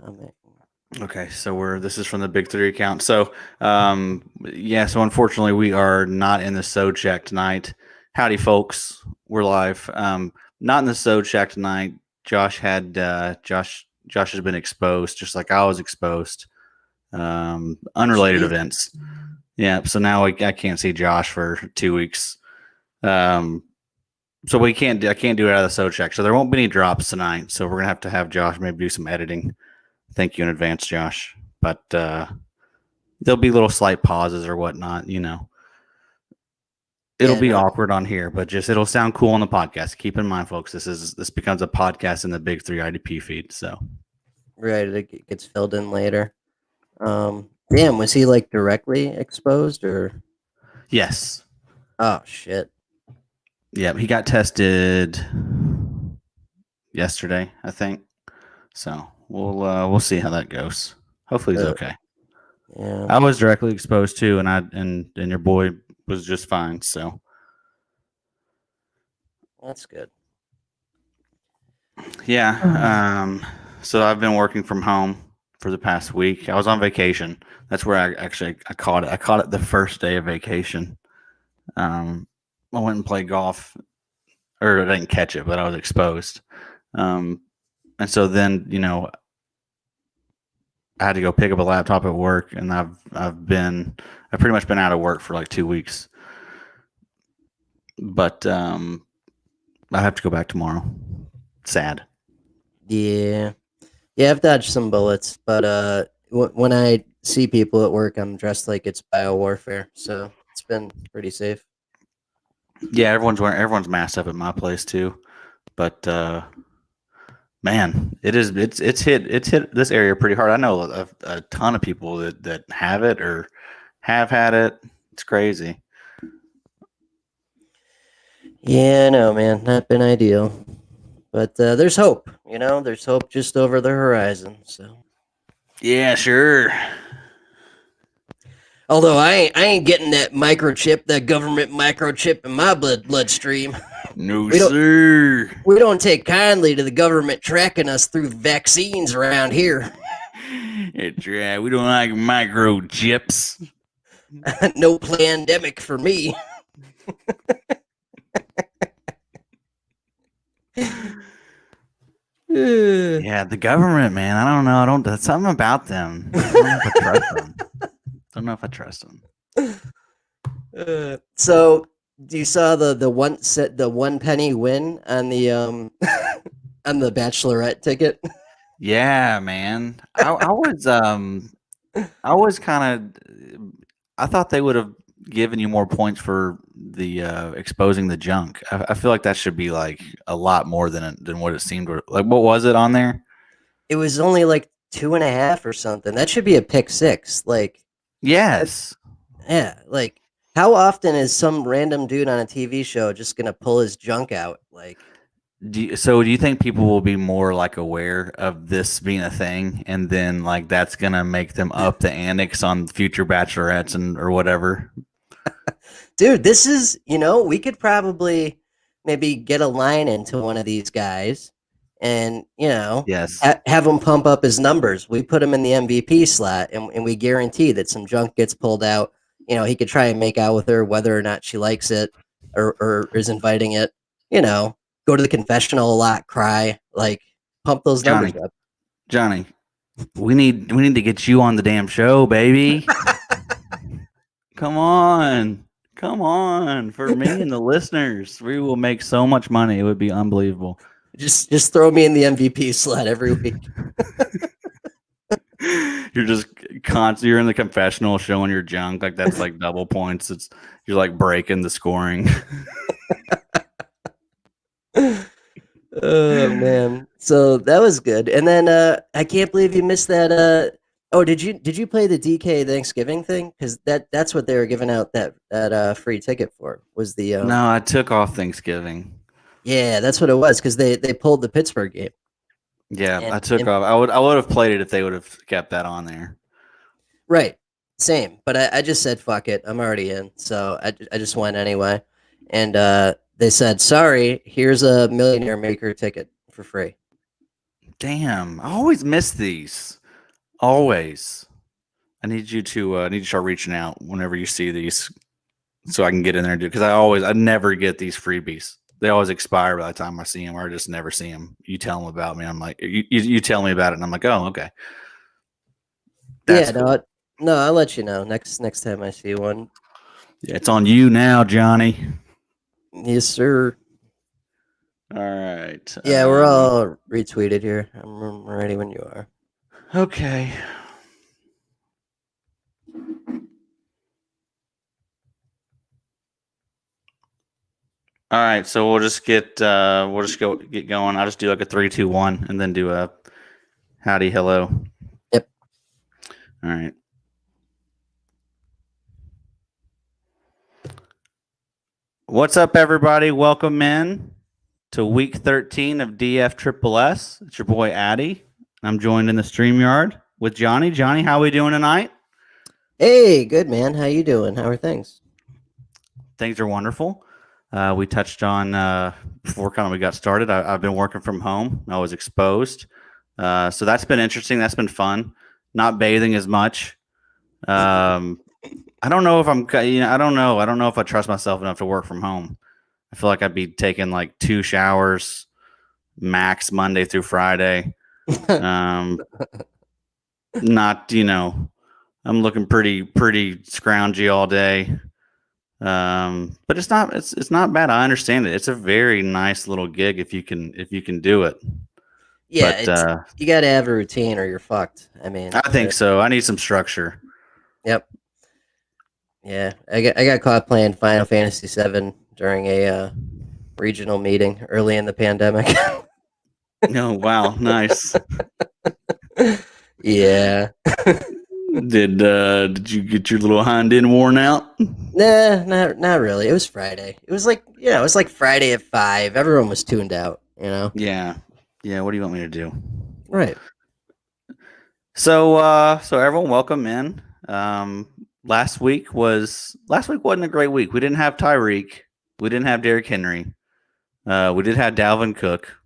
Coming. Okay, so this is from the Big Three account. So, so unfortunately, we are not in the So Check tonight. Howdy, folks. We're live. Not in the So Check tonight. Josh has been exposed, just like I was exposed. Unrelated Jeez. events. Yeah. So now I can't see Josh for 2 weeks. Um, so I can't do it out of the So Check. So there won't be any drops tonight. So we're gonna have Josh maybe do some editing. Thank you in advance, Josh. But there'll be little slight pauses or whatnot. It'll Yeah, be no, awkward on here, but just it'll sound cool on the podcast. Keep in mind, folks, this becomes a podcast in the Big Three IDP feed. So right. It gets filled in later. Damn, was he like directly exposed or? yes, Oh shit. yeah, he got tested yesterday, I think. So we'll see how that goes. Hopefully he's Uh, okay. yeah, I was directly exposed too, and your boy was just fine. So that's good. yeah. So I've been working from home for the past week. I was on vacation. That's where I caught it. I caught it the first day of vacation. Um, I went and played golf, or I didn't catch it, but I was exposed. Um, and so then I had to go pick up a laptop at work, and I've pretty much been out of work for like 2 weeks. But I have to go back tomorrow. Sad. Yeah, yeah. I've dodged some bullets, but when I see people at work, I'm dressed like it's bio warfare, so it's been pretty safe. Yeah, everyone's masked up at my place too. But man, it's hit this area pretty hard. I know a ton of people that have it or have had it. It's crazy. Yeah, no, man, not been ideal, but there's hope. There's hope just over the horizon. So, Yeah, sure. although I ain't getting that government microchip in my bloodstream. No, We don't sir. we don't take kindly to the government tracking us through vaccines around here. It's right. We don't like microchips. No pandemic for me. Yeah, the government, man. I don't know. I don't. That's something about them. I don't know if I trust them. Don't know if I trust them. So you saw the 1 penny win on the on the Bachelorette ticket. Yeah, man. I was kind of. I thought they would have given you more points for the exposing the junk. I feel like that should be like a lot more than what it seemed. Like, what was it on there? It was only like 2.5 or something. That should be a pick six. Like, Yes. yeah, like how often is some random dude on a TV show just gonna pull his junk out? Like, Do you think people will be more like aware of this being a thing, and then like that's gonna make them up the annex on future bachelorettes and or whatever? dude, this is we could probably maybe get a line into one of these guys, and Yes. have him pump up his numbers. We put him in the MVP slot, and we guarantee that some junk gets pulled out. He could try and make out with her, whether or not she likes it or is inviting it. Go to the confessional a lot, cry, like pump those numbers Johnny, up. Johnny, we need to get you on the damn show, baby. Come on. Come on. For me and the listeners, we will make so much money. It would be unbelievable. Just throw me in the MVP slot every week. You're just you're in the confessional showing your junk. Like that's like double points. You're like breaking the scoring. Oh man. So that was good. And then I can't believe you missed that oh, did you play the DK Thanksgiving thing? Cuz that's what they were giving out that free ticket for. Was the No, I took off Thanksgiving. Yeah, that's what it was cuz they pulled the Pittsburgh game. Yeah, I And, took and off. I would have played it if they would have kept that on there. right. Same, but I just said fuck it. I'm already in. So I just went anyway. And they said, "Sorry, here's a Millionaire Maker ticket for free." Damn, I always miss these. Always. I need you to start reaching out whenever you see these, so I can get in there and do. Because I never get these freebies. They always expire by the time I see them, or I just never see them. You tell them about me, I'm like, you tell me about it, and I'm like, oh, okay, that's Yeah, cool. no, I'll let you know next time I see one. Yeah, it's on you now, Johnny. Yes, sir. All right. Yeah, we're all retweeted here. I'm ready when you are. Okay. All right, so we'll just get going. I'll just do like a 3, 2, 1, and then do a howdy, hello. Yep. All right. What's up, everybody? Welcome in to week 13 of DF Triple S. It's your boy Addy. I'm joined in the StreamYard with Johnny. Johnny, how we doing tonight? Hey, good man. How you doing? How are things? Things are wonderful. We touched on before we got started. I've been working from home. I was exposed, so that's been interesting. That's been fun. Not bathing as much. I don't know if I'm. I don't know. I don't know if I trust myself enough to work from home. I feel like I'd be taking like 2 showers max Monday through Friday. Not I'm looking pretty scroungy all day. But it's not bad. I understand it. It's a very nice little gig if you can do it. Yeah, But it's you got to have a routine or you're fucked. I mean, I think so. I need some structure. yep. Yeah, I got caught playing Final Fantasy VII during a regional meeting early in the pandemic. Oh wow, nice. Yeah. Did you get your little hind end worn out? Nah, not really. It was Friday. It was like it was like Friday at 5. Everyone was tuned out. Yeah. Yeah, what do you want me to do? Right. So everyone welcome in. Last week wasn't a great week. We didn't have Tyreek. We didn't have Derrick Henry. We did have Dalvin Cook.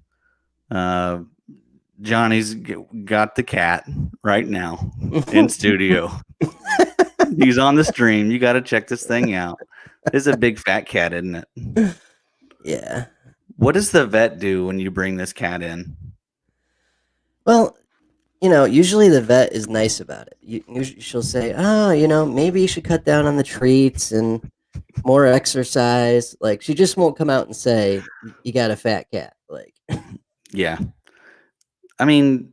Johnny's got the cat right now in studio. He's on the stream. You got to check this thing out. It's a big fat cat, isn't it? Yeah. What does the vet do when you bring this cat in? Well, usually the vet is nice about it. She'll say, "Oh, maybe you should cut down on the treats and more exercise." Like she just won't come out and say, "You got a fat cat." Like, Yeah. I mean,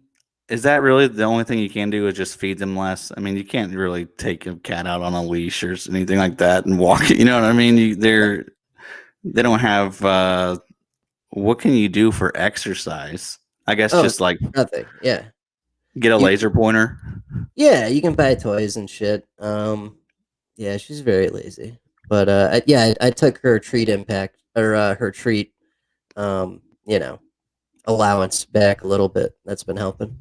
is that really the only thing you can do is just feed them less? I mean, you can't really take a cat out on a leash or anything like that and walk it. You know what I mean? They don't have. What can you do for exercise? I guess oh, just like nothing. Yeah. get a You laser pointer. Yeah, you can buy toys and shit. Yeah, she's very lazy. But I took her treat impact or her treat um, you know, allowance back a little bit. That's been helping.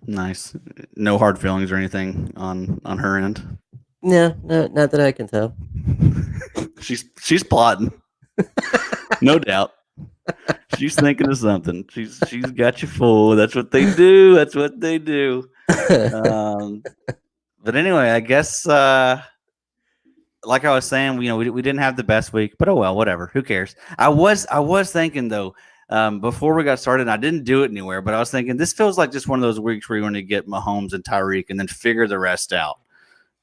Nice. No hard feelings or anything on her end. Yeah, no, not that I can tell. She's plotting, no doubt. She's thinking of something. She's got you full. That's what they do. That's what they do. Um, but anyway, I guess like I was saying, we didn't have the best week, but oh well, whatever. Who cares? I was thinking though, before we got started, and I didn't do it anywhere, but I was thinking this feels like just one of those weeks where you want to get Mahomes and Tyreek and then figure the rest out.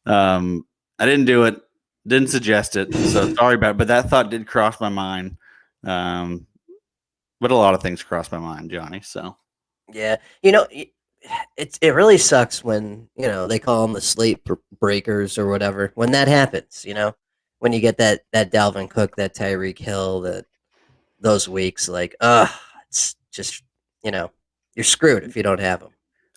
I didn't do it, didn't suggest it, so sorry about it, but that thought did cross my mind. But a lot of things crossed my mind, Johnny. So Yeah, it really sucks when they call them the slate breakers or whatever. When that happens, when you get that Dalvin Cook, that Tyreek Hill, those weeks, like, it's just you're screwed if you don't have them.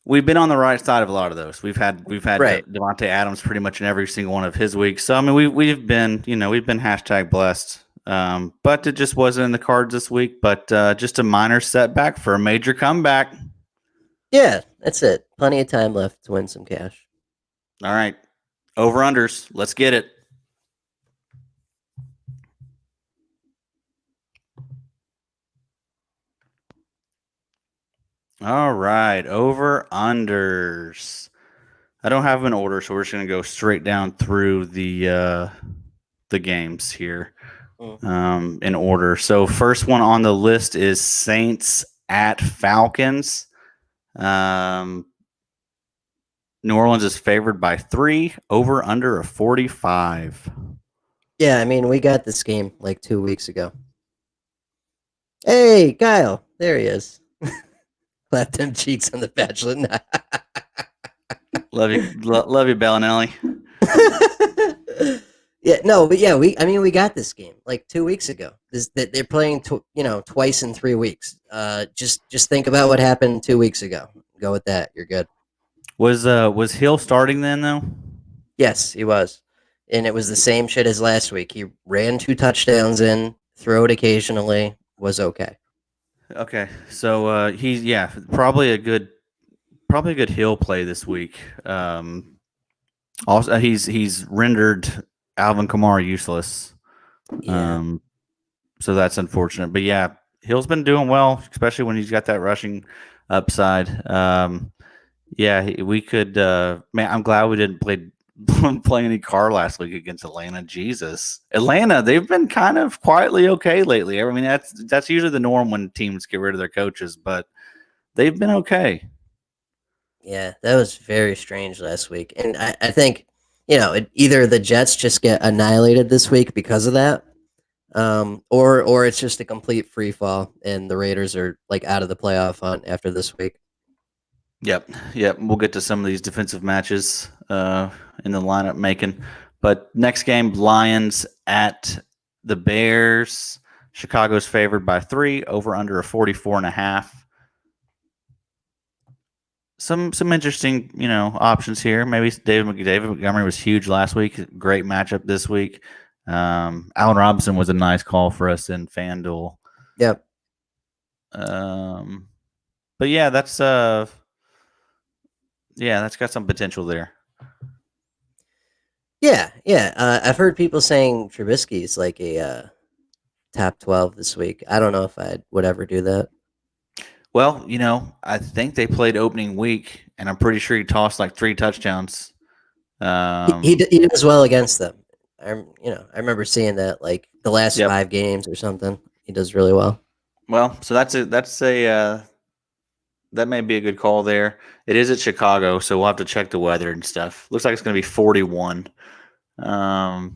we've been on the right side of a lot of those. We've had Right. Devontae Adams pretty much in every single one of his weeks. So I mean, we've been hashtag blessed. But it just wasn't in the cards this week. But just a minor setback for a major comeback. Yeah, that's it. Plenty of time left to win some cash. All right, over unders. Let's get it. All right, over unders. I don't have an order, so we're just gonna go straight down through the games here Mm. in order. So first one on the list is Saints at Falcons. Um, New Orleans is favored by 3, over under a 45. Yeah, I mean, we got this game like 2 weeks ago. Hey, Kyle, there he is. Clap them cheeks on the Bachelor. Love you, love you, Bellinelli. Yeah, no, but yeah, we got this game like 2 weeks ago. They're playing, twice in 3 weeks. Just think about what happened 2 weeks ago. Go with that. You're good. Was Hill starting then though? Yes, he was, and it was the same shit as last week. He ran 2 touchdowns in, throw it occasionally, was okay. Okay, so he's probably a good Hill play this week. Also, he's rendered Alvin Kamara useless. Yeah, Um, so that's unfortunate. But yeah, Hill's been doing well, especially when he's got that rushing upside. Yeah, we could. Man, I'm glad we didn't play any Carr last week against Atlanta. Jesus, Atlanta, they've been kind of quietly okay lately. I mean, that's usually the norm when teams get rid of their coaches, but they've been okay. yeah, that was very strange last week, and I think either the Jets just get annihilated this week because of that, or it's just a complete free fall, and the Raiders are like out of the playoff hunt after this week. Yep. We'll get to some of these defensive matches in the lineup making. But next game, Lions at the Bears. Chicago's favored by 3, over under a 44.5. Some interesting, options here. Maybe David Montgomery was huge last week. Great matchup this week. Allen Robinson was a nice call for us in FanDuel. Yep. But yeah, that's got some potential there. Yeah. I've heard people saying Trubisky is like a top 12 this week. I don't know if I would ever do that. Well, I think they played opening week, and I'm pretty sure he tossed like 3 touchdowns. He does well against them. I remember seeing that like the last Yep. 5 games or something. He does really well. Well, so that's a that may be a good call there. It is at Chicago, so we'll have to check the weather and stuff. Looks like it's going to be 41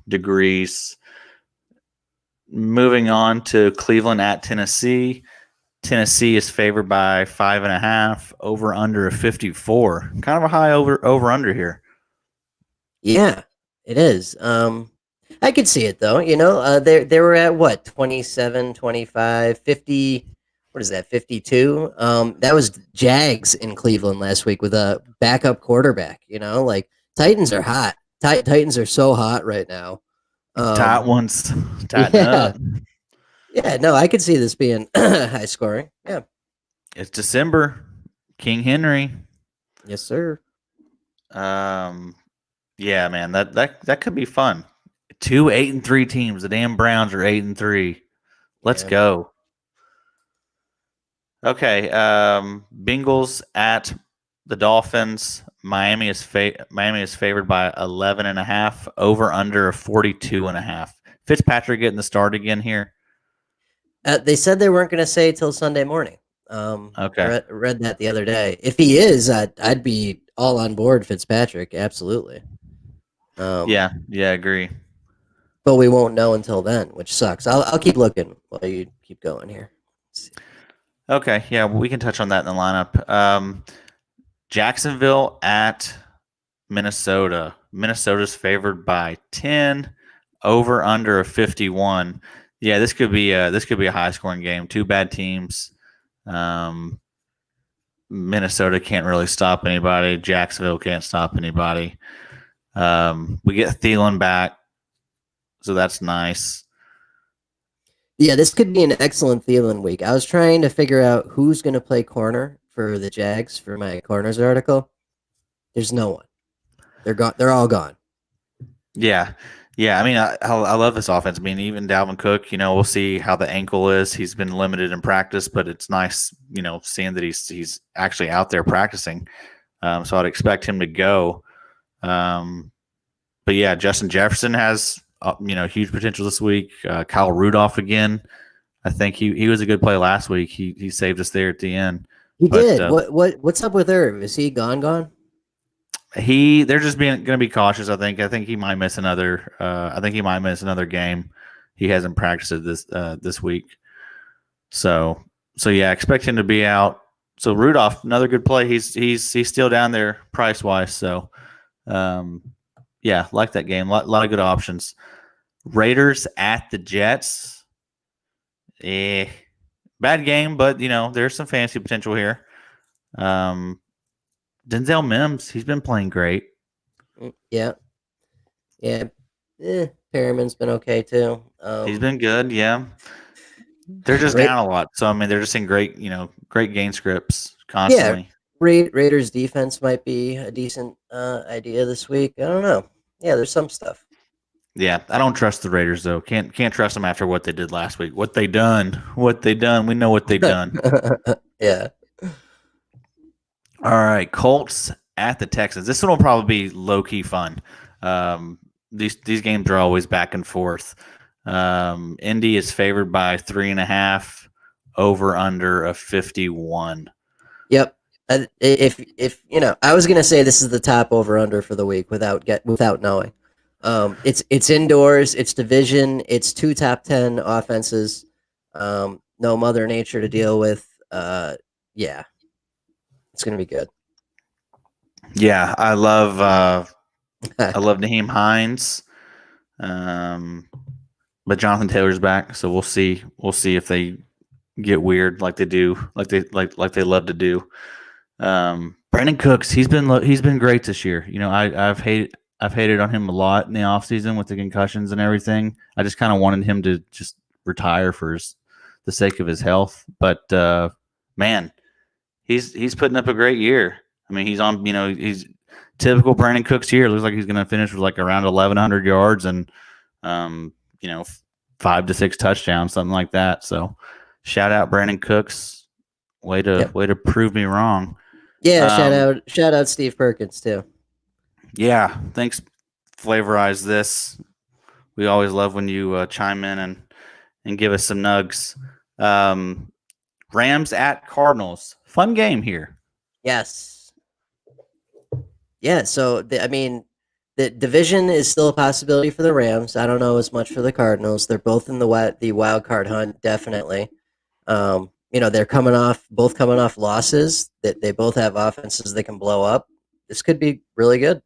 degrees. Moving on to Cleveland at Tennessee. Tennessee is favored by 5.5, over under a 54. Kind of a high over under here. Yeah, it is. I could see it though. They were at what 27, 25, 50. What is that? 52. That was Jags in Cleveland last week with a backup quarterback. Like Titans are hot. Titans are so hot right now. Tight ones, tighten Yeah, up. yeah. No, I could see this being high scoring. Yeah. It's December. King Henry. Yes, sir. Yeah, man, that could be fun. 2 8-3 teams. The damn Browns are 8-3. Let's Yeah. go. Okay, Bengals at the Dolphins. Miami is favored by 11.5, over under a 42.5. Fitzpatrick getting the start again here. They said they weren't going to say till Sunday morning. Okay. I read that the other day. If he is, I'd be all on board Fitzpatrick. Absolutely. Yeah, agree. But we won't know until then, which sucks. I'll keep looking while you keep going here. Okay, yeah, we can touch on that in the lineup. Jacksonville at Minnesota. Minnesota's favored by 10, over under a 51. Yeah, this could be a high scoring game. 2 bad teams. Minnesota can't really stop anybody. Jacksonville can't stop anybody. We get Thielen back, so that's nice. Yeah, this could be an excellent Thielen week. I was trying to figure out who's going to play corner for the Jags for my corners article. There's no one. They're gone. They're all gone. Yeah, Yeah, I mean, I love this offense. I mean, even Dalvin Cook, we'll see how the ankle is. He's been limited in practice, but it's nice, seeing that he's actually out there practicing. So I'd expect him to go. But yeah, Justin Jefferson has huge potential this week. Kyle Rudolph again. I think he was a good play last week. He saved us there at the end. He But did. What's up with Irv? Is he gone? they're just going to be cautious. I think he might miss another. I think he might miss another game. He hasn't practiced it this week. So yeah, expect him to be out. So Rudolph, another good play. He's still down there price wise. So yeah, like that game. Lot of good options. Raiders at the Jets. Bad game, but there's some fantasy potential here. Denzel Mims, he's been playing great. Yeah. Perriman's been okay too. He's been good. Yeah, they're just down a lot. So I mean, they're just in great game scripts constantly. Yeah, Raiders defense might be a decent idea this week. I don't know. Yeah, there's some stuff. Yeah, I don't trust the Raiders though. Can't trust them after what they did last week. What they done. We know what they done. Yeah. All right, Colts at the Texans. This one will probably be low key fun. These games are always back and forth. Indy is favored by 3.5, over under a 51. Yep. If I was gonna say this is the top over under for the week without knowing. It's indoors. It's division. It's 2 top 10 offenses. No Mother Nature to deal with. Yeah, it's gonna be good. Yeah, I love Naheem Hines, but Jonathan Taylor's back, so we'll see. We'll see if they get weird like they do, like they love to do. Brandon Cooks, he's been great this year. I've hated on him a lot in the offseason with the concussions and everything. I just kind of wanted him to just retire for the sake of his health, but man, he's putting up a great year. I mean, he's typical Brandon Cooks year. Looks like he's going to finish with like around 1,100 yards and 5 to 6 touchdowns, something like that. So, shout out Brandon Cooks. Way to prove me wrong. Yeah, shout out Steve Perkins too. Yeah, thanks. Flavorize this. We always love when you chime in and give us some nugs. Rams at Cardinals. Fun game here. Yes. Yeah, so the division is still a possibility for the Rams. I don't know as much for the Cardinals. They're both in the wild card hunt, definitely. They're both coming off losses. That they both have offenses that can blow up. This could be really good.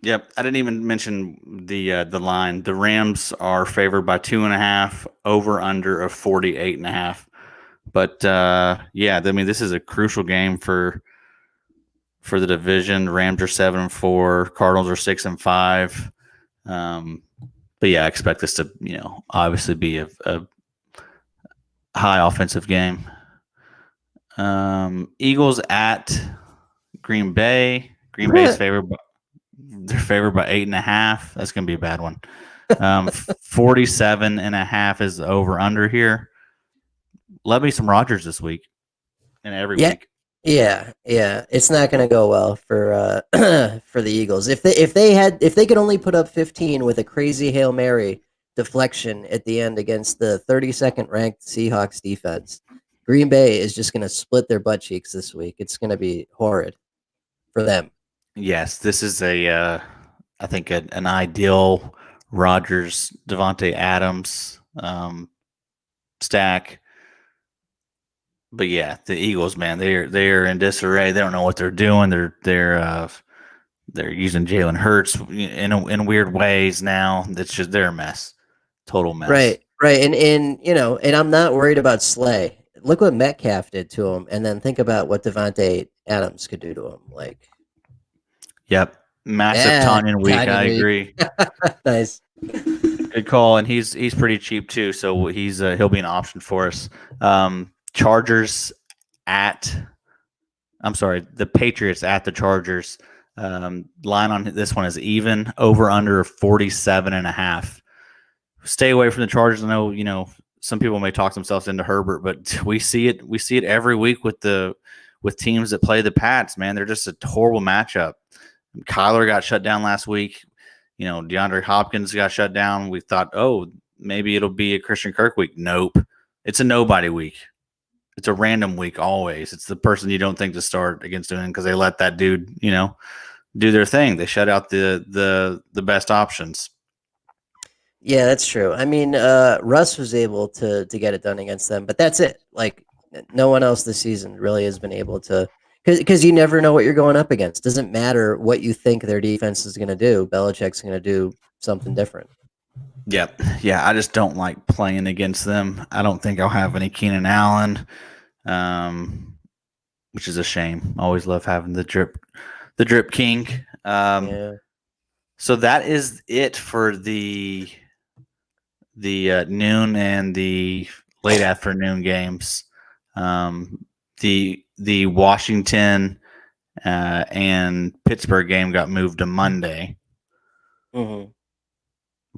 Yep, I didn't even mention the line. The Rams are favored by 2.5, over under of 48.5. But yeah, I mean, this is a crucial game for the division. Rams are 7-4, Cardinals are 6-5. But yeah, I expect this to obviously be a high offensive game. Eagles at Green Bay. Green Bay's favored by 8.5. That's gonna be a bad one. 47.5 is the over under here. Love me some Rodgers this week and every week. Yeah. It's not going to go well for for the Eagles. If they could only put up 15 with a crazy Hail Mary deflection at the end against the 32nd ranked Seahawks defense, Green Bay is just going to split their butt cheeks this week. It's going to be horrid for them. Yes, this is I think an ideal Rodgers, Devontae Adams stack. But yeah, the Eagles, man, they're in disarray. They don't know what they're doing. They're using Jalen Hurts in weird ways now. It's just they're a mess, total mess. Right, and I'm not worried about Slay. Look what Metcalf did to him, and then think about what Devontae Adams could do to him. Like, yep, massive Tanyan week. I agree. Nice. Good call, and he's pretty cheap too, so he'll be an option for us. The Patriots at the Chargers. Line on this one is even, over under 47.5. Stay away from the Chargers. I know, some people may talk themselves into Herbert, but we see it. We see it every week with teams that play the Pats. Man, they're just a horrible matchup. Kyler got shut down last week. DeAndre Hopkins got shut down. We thought, oh, maybe it'll be a Christian Kirk week. Nope, it's a nobody week. It's a random week always. It's the person you don't think to start against doing because they let that dude, do their thing. They shut out the best options. Yeah, that's true. I mean, Russ was able to get it done against them, but that's it. Like no one else this season really has been able to, because you never know what you're going up against. Doesn't matter what you think their defense is going to do. Belichick's going to do something different. Yep. Yeah, I just don't like playing against them. I don't think I'll have any Keenan Allen, which is a shame. I always love having the drip king. Yeah. So that is it for the noon and the late afternoon games. The Washington and Pittsburgh game got moved to Monday. Mm-hmm.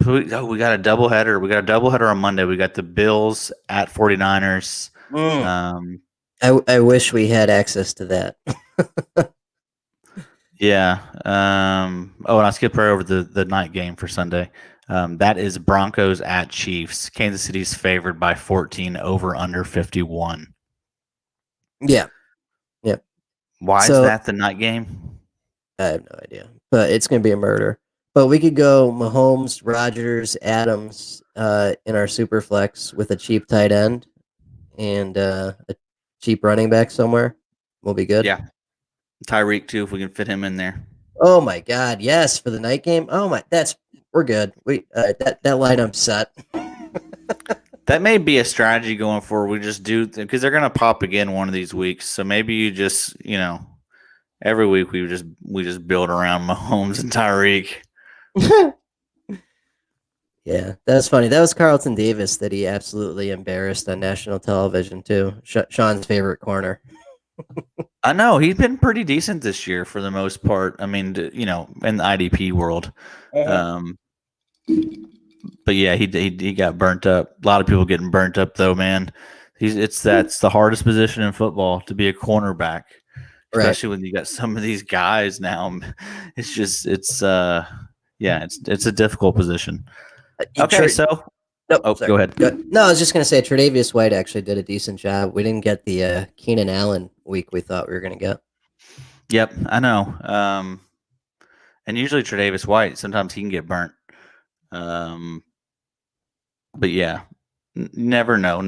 We got a doubleheader. We got a doubleheader on Monday. We got the Bills at 49ers. I wish we had access to that. Yeah. And I skipped right over the night game for Sunday. That is Broncos at Chiefs. Kansas City's favored by 14, over under 51. Yeah. Yep. Why is that the night game? I have no idea, but it's going to be a murder. But we could go Mahomes, Rodgers, Adams in our super flex with a cheap tight end and a cheap running back somewhere. We'll be good. Yeah. Tyreek too, if we can fit him in there. Oh my God, yes, for the night game. Oh my, we're good. We that lineup's set. That may be a strategy going forward. We just do because they're gonna pop again one of these weeks. So maybe you just every week we just build around Mahomes and Tyreek. Yeah, that's funny. That was Carlton Davis that he absolutely embarrassed on national television too. Sean's favorite corner. I know he's been pretty decent this year for the most part. I mean, in the IDP world. But yeah, he got burnt up. A lot of people getting burnt up though, man. That's the hardest position in football, to be a cornerback, especially when you got some of these guys now. It's a difficult position. Okay, so nope, go ahead. No, I was just gonna say Tre'Davious White actually did a decent job. We didn't get the Keenan Allen week we thought we were gonna get. Yep, I know. And usually Tre'Davious White, sometimes he can get burnt. But yeah, never know.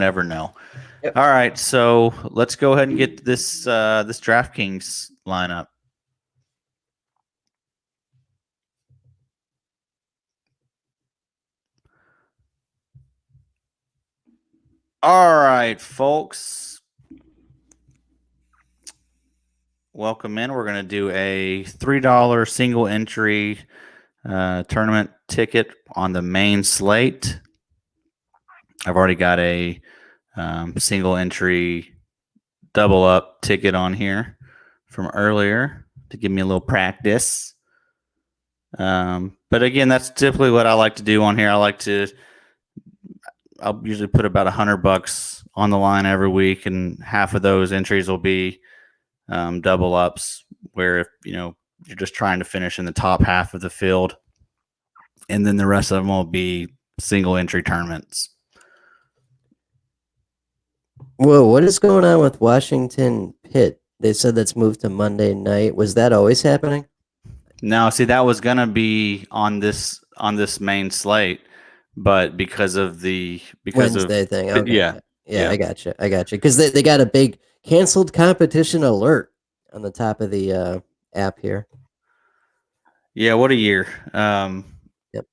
Yep. All right, so let's go ahead and get this DraftKings lineup. All right, folks. Welcome in. We're going to do a $3 single entry tournament ticket on the main slate. I've already got a single entry double up ticket on here from earlier to give me a little practice. But again, that's typically what I like to do on here. I'll usually put about $100 on the line every week, and half of those entries will be double ups, where if you're just trying to finish in the top half of the field, and then the rest of them will be single entry tournaments. Whoa, what is going on with Washington Pitt? They said that's moved to Monday night. Was that always happening? No, see, that was gonna be on this main slate, but because of Wednesday thing. Okay. Yeah, I got you. Because they got a big canceled competition alert on the top of the app here. Yeah, what a year. Yep.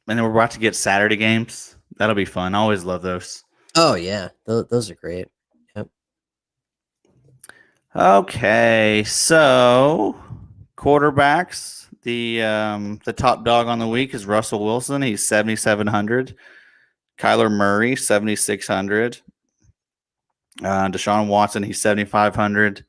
And then we're about to get Saturday games. That'll be fun. I always love those. Oh yeah, those are great. Yep. Okay, so quarterbacks. The top dog on the week is Russell Wilson. He's 7,700. Kyler Murray 7,600. Deshaun Watson, he's 7,500.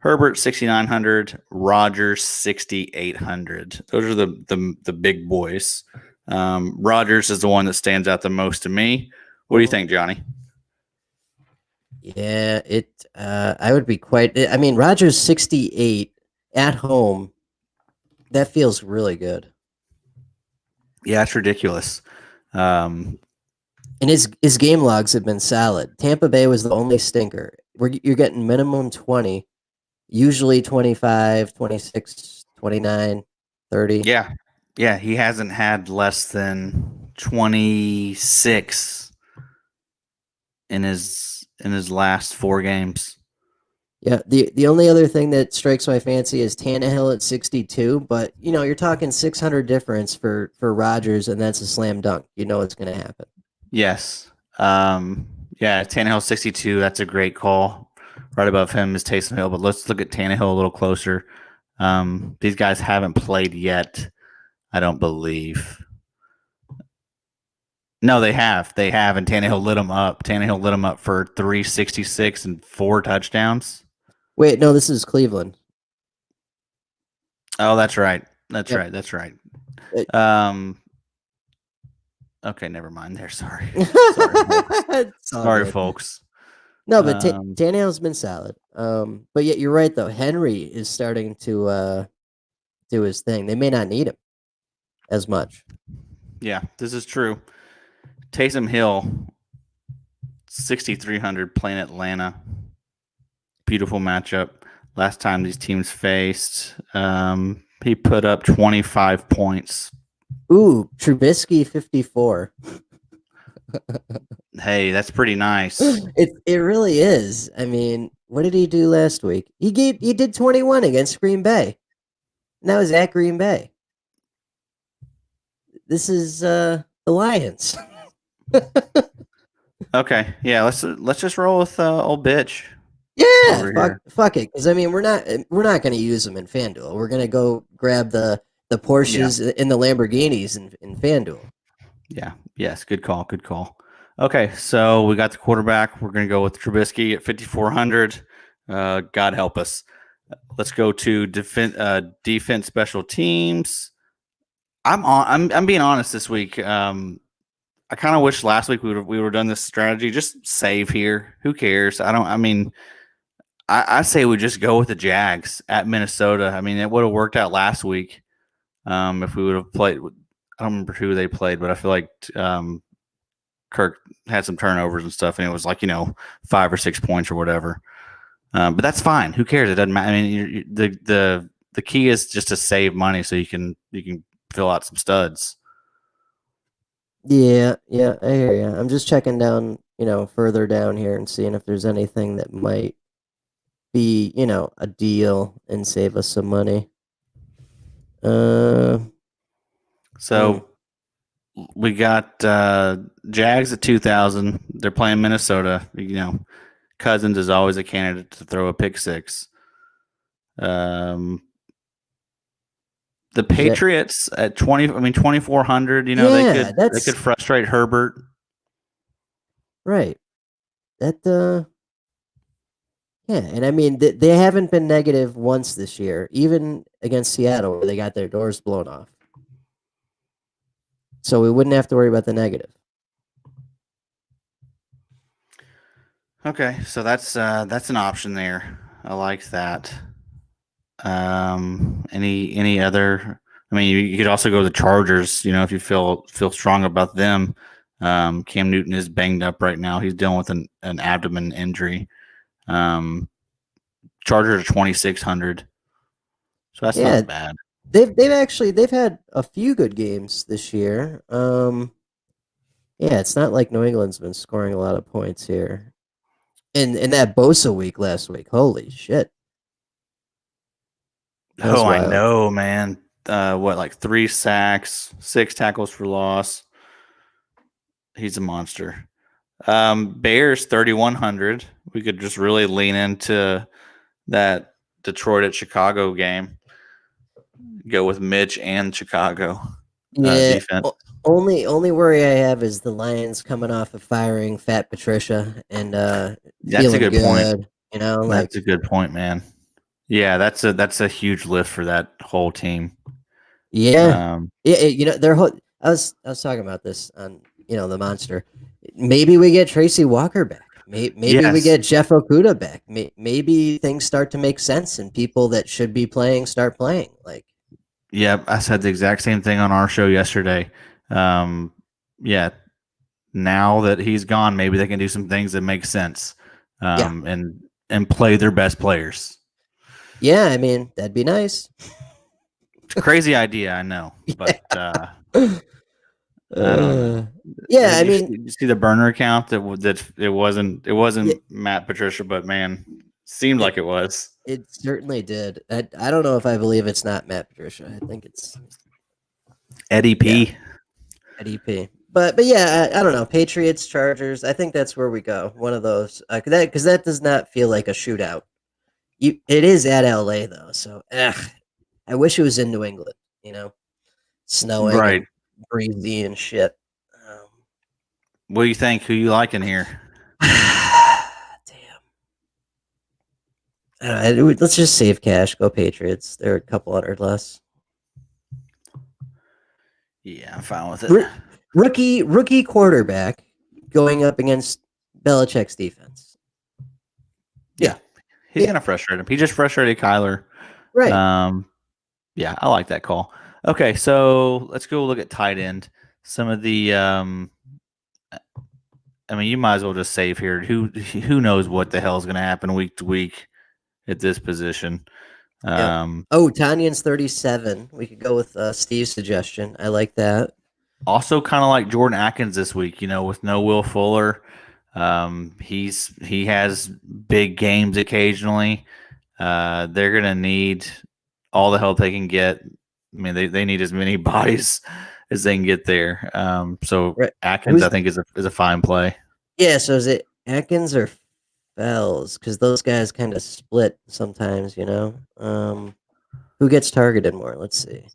Herbert 6,900, Rodgers 6,800. Those are the big boys. Rodgers is the one that stands out the most to me. What do you think, Johnny? Yeah, I would be quite. I mean, Rogers 68 at home. That feels really good. Yeah, it's ridiculous. And his game logs have been solid. Tampa Bay was the only stinker. You're getting minimum 20, usually 25, 26, 29, 30. Yeah. Yeah, he hasn't had less than 26 in his last 4 games. Yeah, the only other thing that strikes my fancy is Tannehill at 62, but you're talking 600 difference for Rodgers, and that's a slam dunk. You know it's going to happen. Yes. Yeah, Tannehill 62, that's a great call. Right above him is Taysom Hill, but let's look at Tannehill a little closer. These guys haven't played yet, I don't believe. No, they have. They have, and Tannehill lit them up. Tannehill lit them up for 366 and 4 touchdowns. Wait, no, this is Cleveland. Oh, that's right. That's Yep. right. That's right. Okay, never mind there. Sorry. Sorry, folks. No, but Tannehill's been solid. But yet you're right though. Henry is starting to do his thing. They may not need him as much. Yeah, this is true. Taysom Hill, 6,300 playing Atlanta. Beautiful matchup. Last time these teams faced, he put up 25 points. Ooh, Trubisky 54. Hey, that's pretty nice. It really is. I mean, what did he do last week? He did 21 against Green Bay. And that was at Green Bay. This is the Lions. Okay, yeah, let's just roll with old bitch. Yeah, fuck it. Because I mean, we're not going to use them in FanDuel. We're going to go grab the Porsches and the Lamborghinis in FanDuel. Yeah. Yes. Good call. Good call. Okay, so we got the quarterback. We're going to go with Trubisky at 5,400. God help us. Let's go to defense special teams. I'm being honest this week. I kind of wish last week we would have done this strategy. Just save here. Who cares? I say we just go with the Jags at Minnesota. I mean, it would have worked out last week if we would have played. I don't remember who they played, but I feel like Kirk had some turnovers and stuff, and it was like 5 or 6 points or whatever. But that's fine. Who cares? It doesn't matter. I mean, the key is just to save money so you can fill out some studs. Yeah, I hear you. I'm just checking down, further down here and seeing if there's anything that might be, a deal and save us some money. So we got Jags at 2,000. They're playing Minnesota. Cousins is always a candidate to throw a pick six. The Patriots at 2,400. They could frustrate Herbert. Right. That yeah, and I mean they haven't been negative once this year, even against Seattle where they got their doors blown off. So we wouldn't have to worry about the negative. Okay, so that's an option there. I like that. Any other? I mean, you could also go to the Chargers. If you feel strong about them. Cam Newton is banged up right now. He's dealing with an abdomen injury. Chargers are 2,600, so that's not bad. They've had a few good games this year. Yeah, it's not like New England's been scoring a lot of points here. In that Bosa week last week, holy shit! Oh, I know, man. Like 3 sacks, 6 tackles for loss. He's a monster. Bears 3,100. We could just really lean into that Detroit at Chicago game. Go with Mitch and Chicago defense. Only worry I have is the Lions coming off of firing Fat Patricia and that's a good point. That's a good point, man. Yeah, that's a huge lift for that whole team. Yeah, Um, yeah. Their whole. I was talking about this on the monster. Maybe we get Tracy Walker back. Maybe we yes, get Jeff Okuda back. Maybe things start to make sense and people that should be playing start playing. Like, yeah, I said the exact same thing on our show yesterday. Um, yeah, now that he's gone, maybe they can do some things that make sense, yeah, and play their best players. yeah. I mean, that'd be nice. It's a crazy idea, I know, but I don't know. Uh, yeah, I mean, Did you see the burner account that it wasn't yeah, Matt Patricia, but man, seemed it like it was it certainly did. I don't know if I believe it's not Matt Patricia. I think it's Eddie yeah, P. Eddie P. But yeah, I don't know. Patriots, Chargers. I think that's where we go. One of those. Because that does not feel like a shootout. It is at LA though, so I wish it was in New England. You know, snowing Right. and breezy and shit. Um, What do you think? Who you like in here? damn. I don't know, let's just save cash. Go Patriots. They're a couple hundred less. Yeah, I'm fine with it. R- rookie quarterback going up against Belichick's defense. Yeah, Yeah, he's yeah, gonna frustrate him. He just frustrated Kyler. right. Um, yeah, I like that call. Okay, so let's go look at tight end. Some of the I mean, you might as well just save here. Who knows what the hell is going to happen week to week at this position? Yep. Um, Oh, Tanyan's 37. We could go with Steve's suggestion. I like that. Also, kind of like Jordan Atkins this week, with no Will Fuller. He has big games occasionally. They're gonna need all the help they can get. I mean, they need as many bodies as they can get there. So Right. Atkins, I Who's think, is a fine play. Yeah, so is it Atkins or Fells? Because those guys kind of split sometimes. Who gets targeted more? Let's see.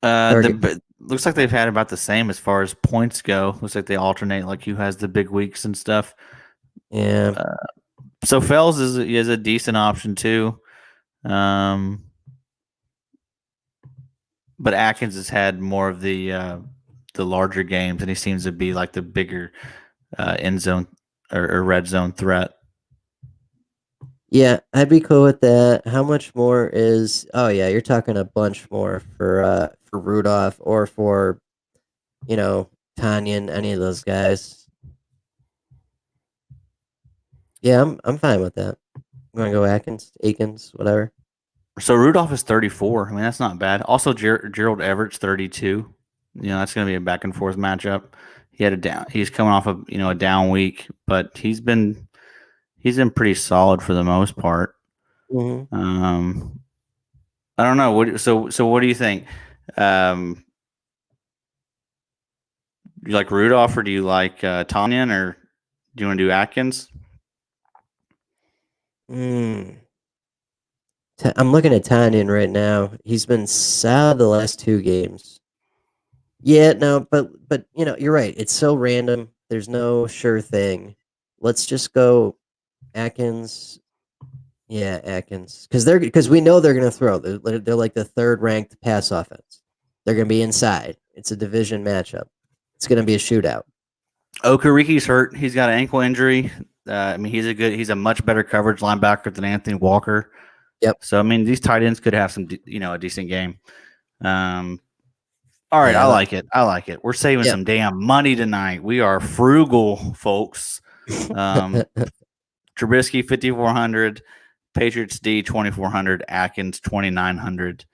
Target. Looks like they've had about the same as far as points go. Looks like they alternate, like who has the big weeks and stuff. Yeah. Uh, so Fells is a decent option too. Um, but Atkins has had more of the larger games, and he seems to be like the bigger end zone or red zone threat. Yeah, I'd be cool with that. How much more is Oh yeah, you're talking a bunch more for Rudolph or for, Tanyan, any of those guys. Yeah, I'm fine with that. I'm gonna go Akins, whatever. So Rudolph is 34. I mean, that's not bad. Also, Gerald Everett's 32. That's going to be a back and forth matchup. He had a down. He's coming off of a down week, but he's been pretty solid for the most part. Hmm. I don't know. So what do you think? Do you like Rudolph or do you like Tanyan or do you want to do Atkins? Mm. I'm looking at Tanyan right now. He's been solid the last two games. Yeah, no, but you're right. It's so random. There's no sure thing. Let's just go Atkins. Yeah, Atkins, because we know they're gonna throw. They're like the third ranked pass offense. They're gonna be inside. It's a division matchup. It's gonna be a shootout. Okariki's hurt. He's got an ankle injury. I mean, he's a much better coverage linebacker than Anthony Walker. Yep. So I mean, these tight ends could have a decent game. All right, Yeah. I like it. I like it. We're saving Yep. some damn money tonight. We are frugal, folks. Um, Trubisky 5,400, Patriots D 2,400, Atkins 2,900.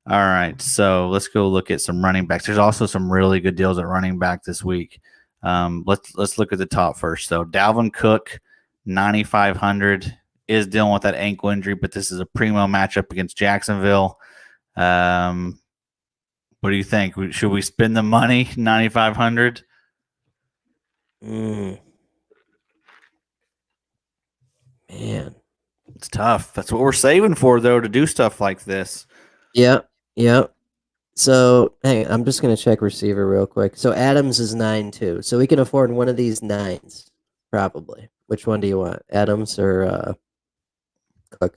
All right, so let's go look at some running backs. There's also some really good deals at running back this week. Let's look at the top first. So Dalvin Cook 9,500 is dealing with that ankle injury, but this is a primo matchup against Jacksonville. What do you think? Should we spend the money 9,500? Man, It's tough. That's what we're saving for, though, to do stuff like this. yep, yep. So, hang on, I'm just gonna check receiver real quick. So Adams is 9 too. So we can afford one of these nines, probably. Which one do you want, Adams or Cook?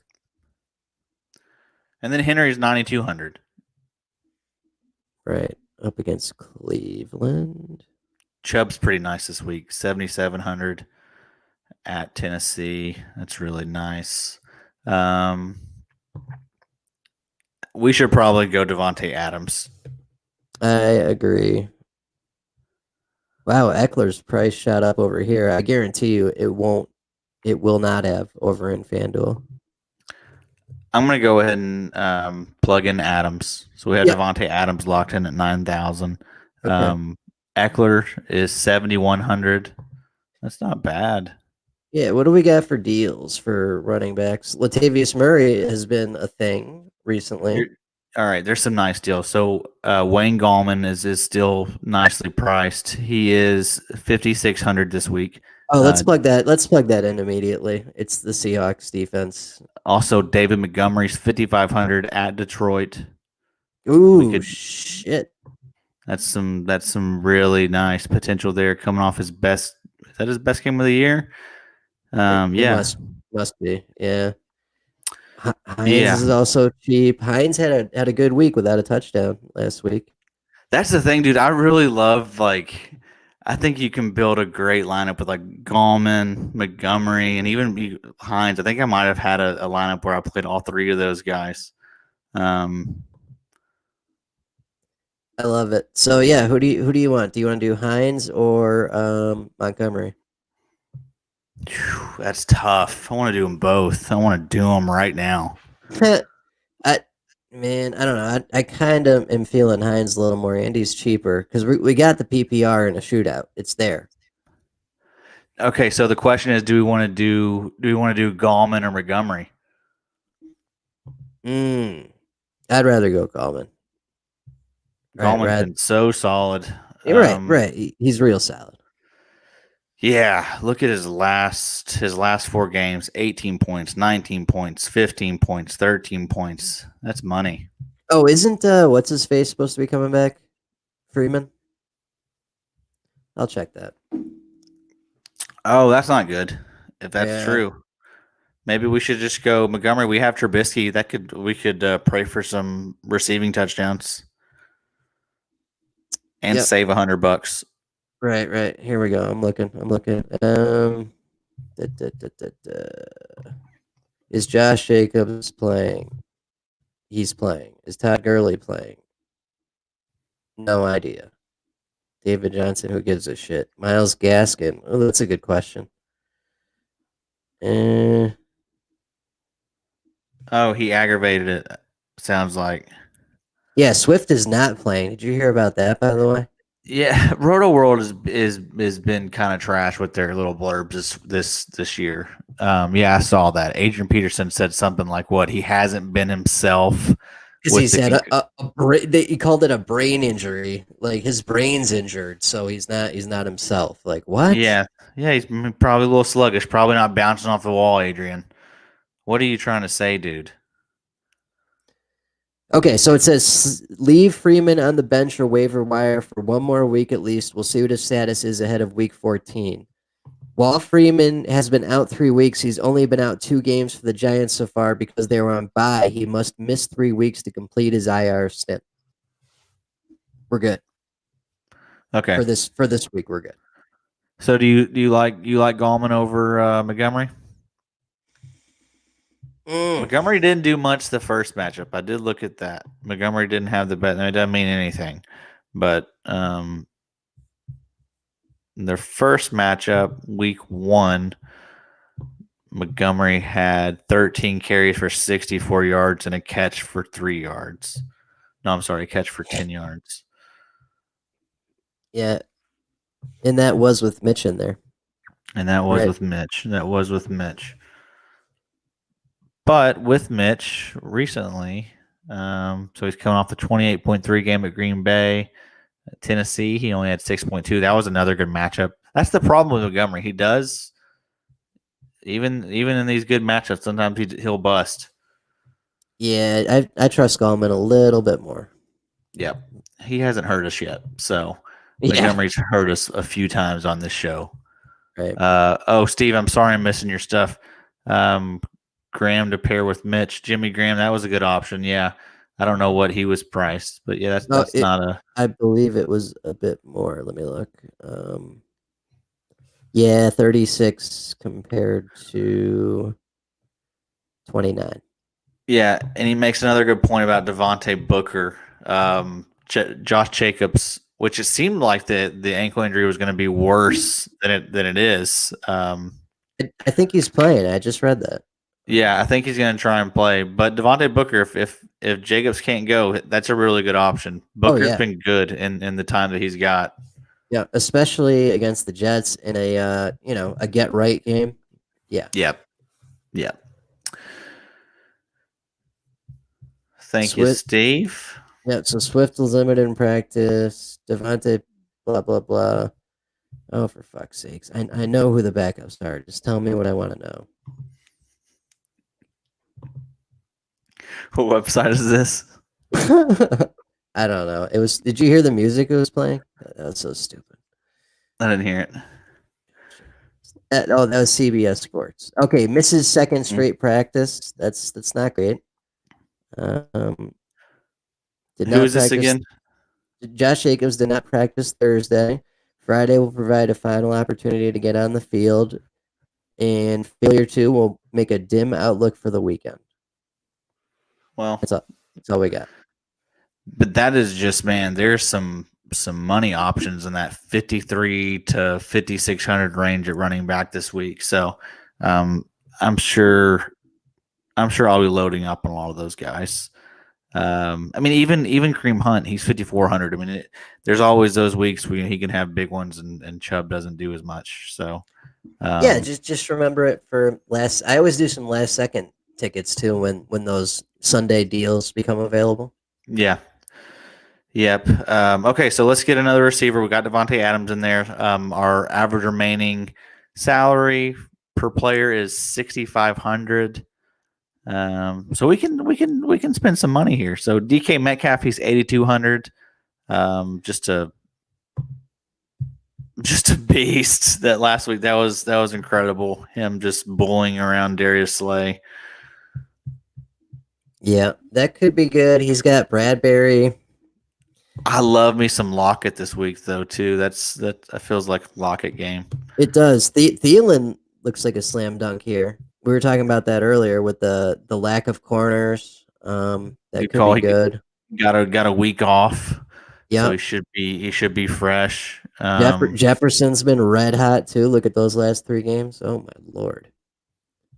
And then Henry's 9,200. Right. Up against Cleveland. Chubb's pretty nice this week, 7,700 at Tennessee. That's really nice. We should probably go Devontae Adams. I agree. Wow, Eckler's price shot up over here. I guarantee you it will not have over in FanDuel. I'm going to go ahead and plug in Adams. So we have Yep. Devontae Adams locked in at 9,000. Okay. Eckler is 7,100. That's not bad. Yeah, what do we got for deals for running backs? Latavius Murray has been a thing recently. All right, there's some nice deals. So Wayne Gallman is still nicely priced. He is 5,600 this week. Oh, let's plug that. Let's plug that in immediately. It's the Seahawks defense. Also, David Montgomery's 5,500 at Detroit. Ooh, shit! That's some really nice potential there. Coming off his best. Is that his best game of the year? Yeah, must be. Yeah. Hines is also cheap. Hines had a good week without a touchdown last week. That's the thing, dude. I really love I think you can build a great lineup with like Gallman, Montgomery, and even Hines. I think I might have had a lineup where I played all three of those guys. I love it. So yeah, who do you want? Do you want to do Hines or Montgomery? That's tough. I want to do them both. I want to do them right now. I don't know. I kind of am feeling Hines a little more. Andy's cheaper because we got the PPR in a shootout. It's there. Okay, so the question is, do we want to do Gallman or Montgomery? I'd rather go Gallman. Gallman's been so solid. Right. He's real solid. Yeah, look at his last 4 games: 18 points, 19 points, 15 points, 13 points. That's money. Oh, isn't what's his face supposed to be coming back? Freeman. I'll check that. Oh, that's not good. If that's true, maybe we should just go Montgomery. We have Trubisky. We could pray for some receiving touchdowns and save $100. Right. Here we go. I'm looking. Is Josh Jacobs playing? He's playing. Is Todd Gurley playing? No idea. David Johnson, who gives a shit? Myles Gaskin. Oh, that's a good question. Oh, he aggravated it. Sounds like. Yeah, Swift is not playing. Did you hear about that, by the way? Yeah, Roto World has been kind of trash with their little blurbs this year. I saw that. Adrian Peterson said something like, "What he hasn't been himself." Because he said he called it a brain injury. Like his brain's injured, so he's not himself. Like what? Yeah, he's probably a little sluggish. Probably not bouncing off the wall, Adrian. What are you trying to say, dude? Okay, so it says leave Freeman on the bench or waiver wire for one more week at least. We'll see what his status is ahead of week 14. While Freeman has been out 3 weeks, he's only been out 2 games for the Giants so far because they were on bye. He must miss 3 weeks to complete his IR stint. We're good. Okay. For this week, we're good. So do you like Gallman over Montgomery? Montgomery didn't do much the first matchup. I did look at that. Montgomery didn't have the best. It doesn't mean anything, but their first matchup, week 1, Montgomery had 13 carries for 64 yards and a catch for 3 yards. No, I'm sorry, a catch for 10 yards. Yeah, and that was with Mitch in there. And that was with Mitch. But with Mitch recently, so he's coming off the 28.3 game at Green Bay. Tennessee, he only had 6.2. That was another good matchup. That's the problem with Montgomery. He does, even in these good matchups, sometimes he'll bust. Yeah, I trust Gallman a little bit more. Yep. He hasn't hurt us yet. So Montgomery's hurt us a few times on this show. Right. Steve, I'm sorry I'm missing your stuff. Graham to pair with Mitch. Jimmy Graham, that was a good option. Yeah. I don't know what he was priced, but yeah, No, that's not a I believe it was a bit more. Let me look. Yeah, 36 compared to 29. yeah, and he makes another good point about Devontae Booker, Josh Jacobs, which it seemed like the ankle injury was going to be worse than it is. I think he's playing. I just read that. Yeah, I think he's going to try and play. But Devontae Booker, if Jacobs can't go, that's a really good option. Oh Booker's yeah, been good in the time that he's got. yeah, especially against the Jets in a a get right game. Yeah, Yep, yep. Thank you, Swift. Steve. Yeah, so Swift was limited in practice. Devontae, blah blah blah. Oh, for fuck's sakes! I know who the backups are. Just tell me what I want to know. What website is this? I don't know. It was. Did you hear the music it was playing? That was so stupid. I didn't hear it. That was CBS Sports. Okay, misses second Mm. straight practice. That's not great. Um, did Who not is this practice. again? Josh Jacobs did not practice Thursday. Friday will provide a final opportunity to get on the field, and failure two will make a dim outlook for the weekend. Well, That's all. That's all we got. but that is just, man, there's some money options in that 53 to 5600 range at running back this week. So um, I'm sure I'll be loading up on a lot of those guys. I mean, even Kareem Hunt, he's 5400. I mean, there's always those weeks where he can have big ones and Chubb doesn't do as much. So Yeah, um, just remember it for last. I always do some last second tickets too when those Sunday deals become available. yeah. Yep. Okay, so let's get another receiver. We got Devontae Adams in there. Our average remaining salary per player is 6,500. So we can spend some money here. So DK Metcalf, he's 8,200. Just a beast. That last week that was incredible. Him just bullying around Darius Slay. Yeah, that could be good. He's got Bradbury. I love me some Lockett this week though too. That feels like a Lockett game. It does. Thielen looks like a slam dunk here. We were talking about that earlier with the lack of corners. That Good could call. be He good. got a week off, so Yep. he should be fresh. Jefferson's been red hot too. Look at those last three games. Oh my lord.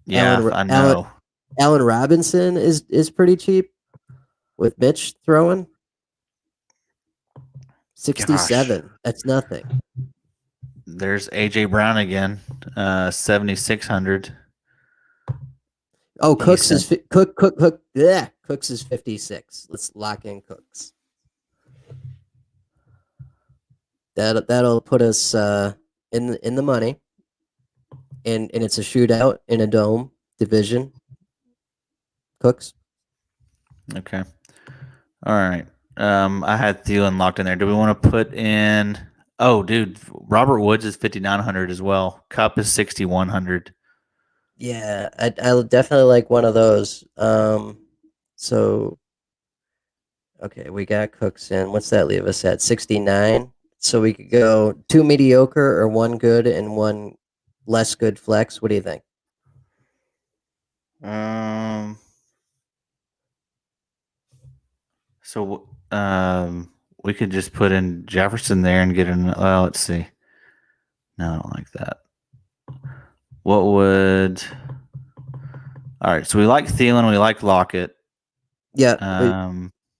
Yeah, I know. Allen Robinson is pretty cheap with Mitch throwing Gosh, 67. That's nothing. there's AJ Brown again, 7,600. Oh, He's Cooks is 56. Let's lock in Cooks. That'll put us in the money, and it's a shootout in a dome division. Cooks. okay. All right. I had Thielen locked in there. Do we want to put in? Oh, dude, Robert Woods is 5,900 as well. Cup is 6,100. Yeah, I definitely like one of those. So okay, we got Cooks in. What's that leave us at? 69. So we could go two mediocre or one good and one less good flex. What do you think? Um. So we could just put in Jefferson there and get an. Well, let's see. No, I don't like that. What would? All right, so we like Thielen, we like Lockett. Yeah.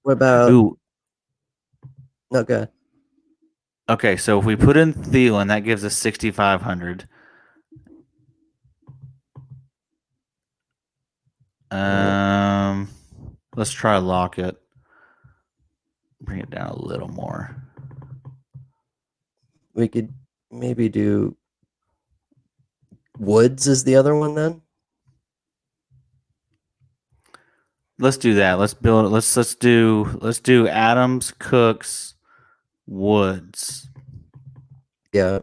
What about Ooh, no good? okay. So if we put in Thielen, that gives us 6,500. Let's try Lockett. Bring it down a little more. We could maybe do Woods is the other one then. Let's do that. Let's build it. Let's do Adams, Cooks, Woods. Yeah.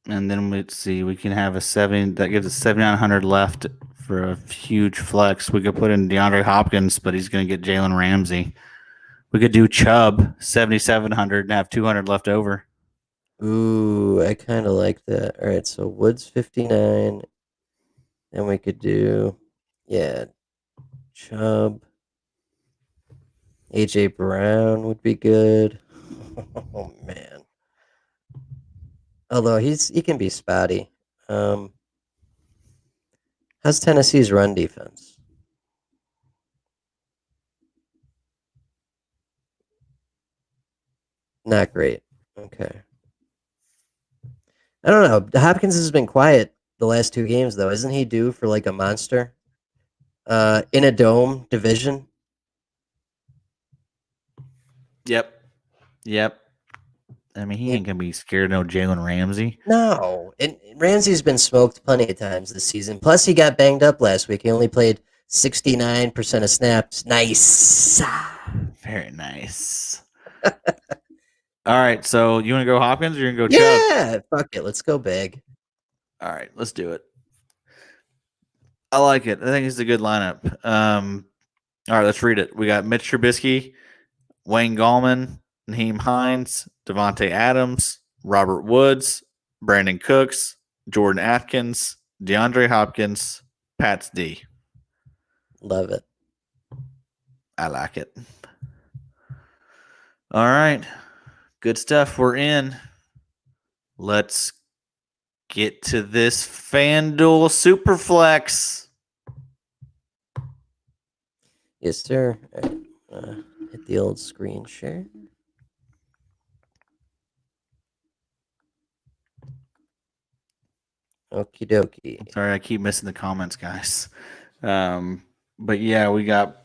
And then let's see, we can have a 70 that gives us 7,900 left for a huge flex. We could put in DeAndre Hopkins, but he's going to get Jalen Ramsey. We could do Chubb 7,700 and have 200 left over. Ooh, I kind of like that. All right, so Woods 59, and we could do, yeah, Chubb. AJ Brown would be good. Oh man. Although he can be spotty. How's Tennessee's run defense? Not great. Okay. I don't know. Hopkins has been quiet the last 2 games though. Isn't he due for like a monster? In a dome division? Yep. I mean, he ain't going to be scared of no Jalen Ramsey. No. And Ramsey's been smoked plenty of times this season. Plus he got banged up last week. He only played 69% of snaps. Nice. Very nice. All right, so you want to go Hopkins or you want to go Chubb? Yeah, fuck it. Let's go big. All right, let's do it. I like it. I think it's a good lineup. All right, let's read it. We got Mitch Trubisky, Wayne Gallman, Naheem Hines, Devontae Adams, Robert Woods, Brandon Cooks, Jordan Atkins, DeAndre Hopkins, Pat's D. Love it. I like it. All right. Good stuff. We're in. Let's get to this FanDuel Superflex. Yes, sir. All right. Hit the old screen share. Okie dokie. Sorry, I keep missing the comments, guys. But yeah, we got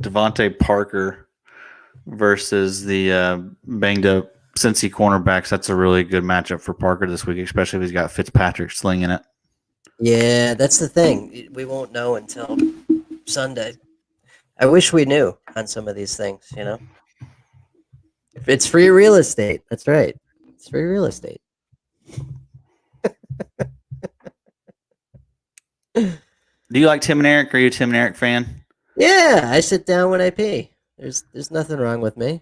Devontae Parker versus the banged up Cincy cornerbacks. That's a really good matchup for Parker this week, especially if he's got Fitzpatrick slinging it. Yeah, that's the thing. We won't know until Sunday. I wish we knew on some of these things, you know? If it's free real estate. That's right. It's free real estate. Do you like Tim and Eric? Are you a Tim and Eric fan? Yeah, I sit down when I pee. There's nothing wrong with me.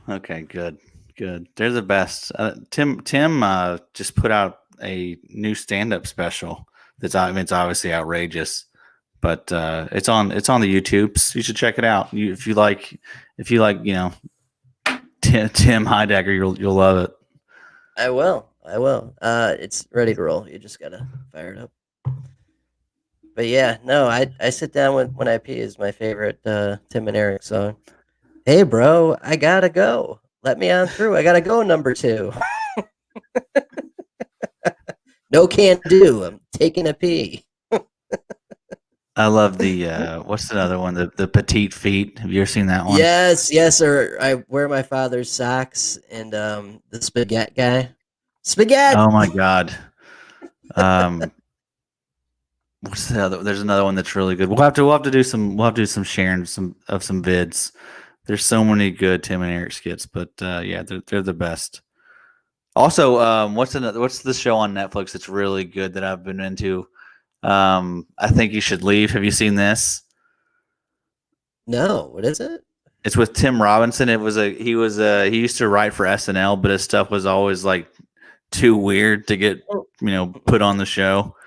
Okay, good. They're the best. Tim just put out a new stand-up special. It's obviously outrageous, but it's on the YouTubes. You should check it out. If you like Tim Heidecker, you'll love it. I will. It's ready to roll. You just gotta fire it up. But yeah, no, I sit down when I pee is my favorite Tim and Eric song. Hey bro, I gotta go. Let me on through. I gotta go, number 2. No can do. I'm taking a pee. I love the what's another one? The petite feet. Have you ever seen that one? Yes. Or I wear my father's socks and the spaghetti guy. Spaghetti. Oh my god. What's the other? There's another one that's really good. We'll have to do some sharing of some vids. There's so many good Tim and Eric skits, but yeah, they're the best. Also, what's the show on Netflix that's really good that I've been into? I Think You Should Leave. Have you seen this? No, what is it? It's with Tim Robinson. He used to write for SNL, but his stuff was always like too weird to get put on the show.